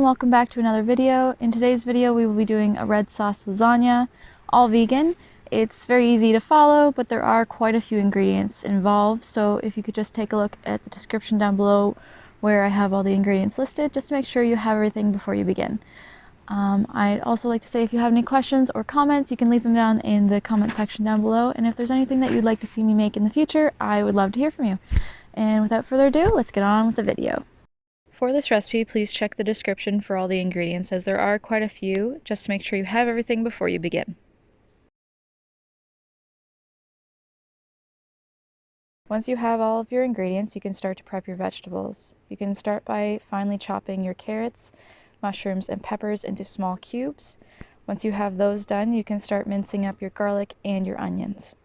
and welcome back to another video. In today's video we will be doing a red sauce lasagna, all vegan. It's very easy to follow, but there are quite a few ingredients involved, so if you could just take a look at the description down below where I have all the ingredients listed, just to make sure you have everything before you begin. I'd also like to say if you have any questions or comments, you can leave them down in the comment section down below, and if there's anything that you'd like to see me make in the future, I would love to hear from you. And without further ado, let's get on with the video. For this recipe, please check the description for all the ingredients, as there are quite a few, just to make sure you have everything before you begin. Once you have all of your ingredients, you can start to prep your vegetables. You can start by finely chopping your carrots, mushrooms, and peppers into small cubes. Once you have those done, you can start mincing up your garlic and your onions.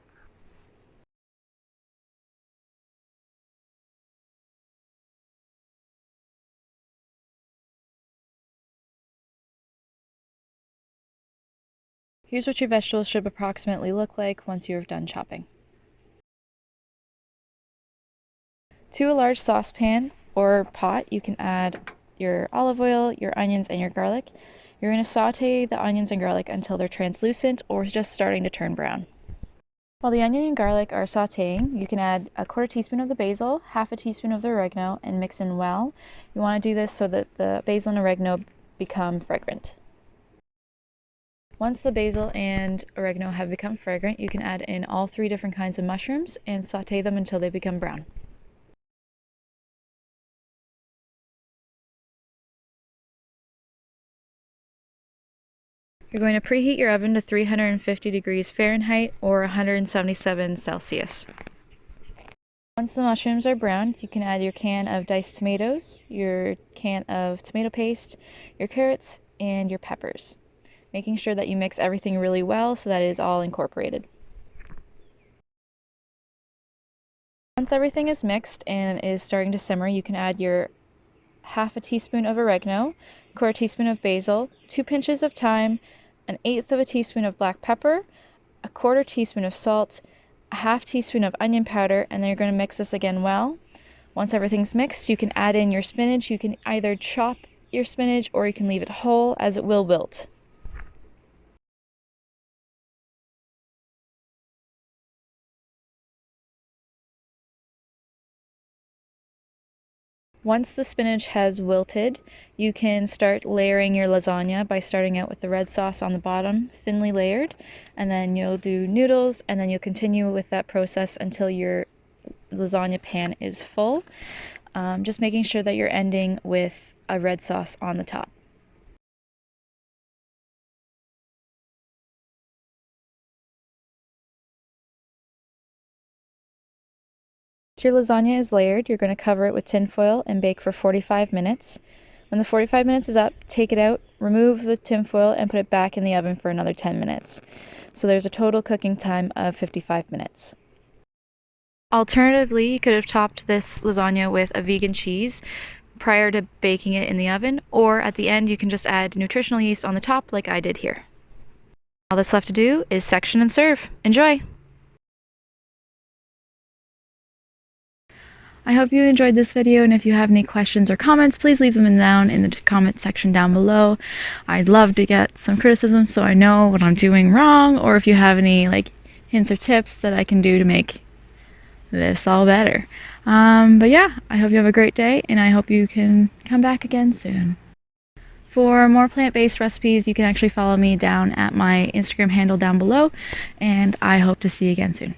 Here's what your vegetables should approximately look like once you have done chopping. To a large saucepan or pot, you can add your olive oil, your onions, and your garlic. You're going to saute the onions and garlic until they're translucent or just starting to turn brown. While the onion and garlic are sauteing, you can add a 1/4 teaspoon of the basil, 1/2 teaspoon of the oregano, and mix in well. You want to do this so that the basil and oregano become fragrant. Once the basil and oregano have become fragrant, you can add in all 3 different kinds of mushrooms and saute them until they become brown. You're going to preheat your oven to 350 degrees Fahrenheit or 177 Celsius. Once the mushrooms are brown, you can add your can of diced tomatoes, your can of tomato paste, your carrots, and your peppers, making sure that you mix everything really well so that it is all incorporated. Once everything is mixed and is starting to simmer, you can add your 1/2 teaspoon of oregano, 1/4 teaspoon of basil, 2 pinches of thyme, 1/8 teaspoon of black pepper, 1/4 teaspoon of salt, 1/2 teaspoon of onion powder, and then you're going to mix this again well. Once everything's mixed, you can add in your spinach. You can either chop your spinach or you can leave it whole, as it will wilt. Once the spinach has wilted, you can start layering your lasagna by starting out with the red sauce on the bottom, thinly layered, and then you'll do noodles, and then you'll continue with that process until your lasagna pan is full, just making sure that you're ending with a red sauce on the top. Once your lasagna is layered, you're going to cover it with tin foil and bake for 45 minutes. When the 45 minutes is up, take it out, remove the tin foil, and put it back in the oven for another 10 minutes. So there's a total cooking time of 55 minutes. Alternatively, you could have topped this lasagna with a vegan cheese prior to baking it in the oven, or at the end you can just add nutritional yeast on the top like I did here. All that's left to do is section and serve. Enjoy! I hope you enjoyed this video, and if you have any questions or comments, please leave them down in the comment section down below. I'd love to get some criticism so I know what I'm doing wrong, or if you have any hints or tips that I can do to make this all better. But yeah, I hope you have a great day, and I hope you can come back again soon. For more plant-based recipes, you can actually follow me down at my Instagram handle down below, and I hope to see you again soon.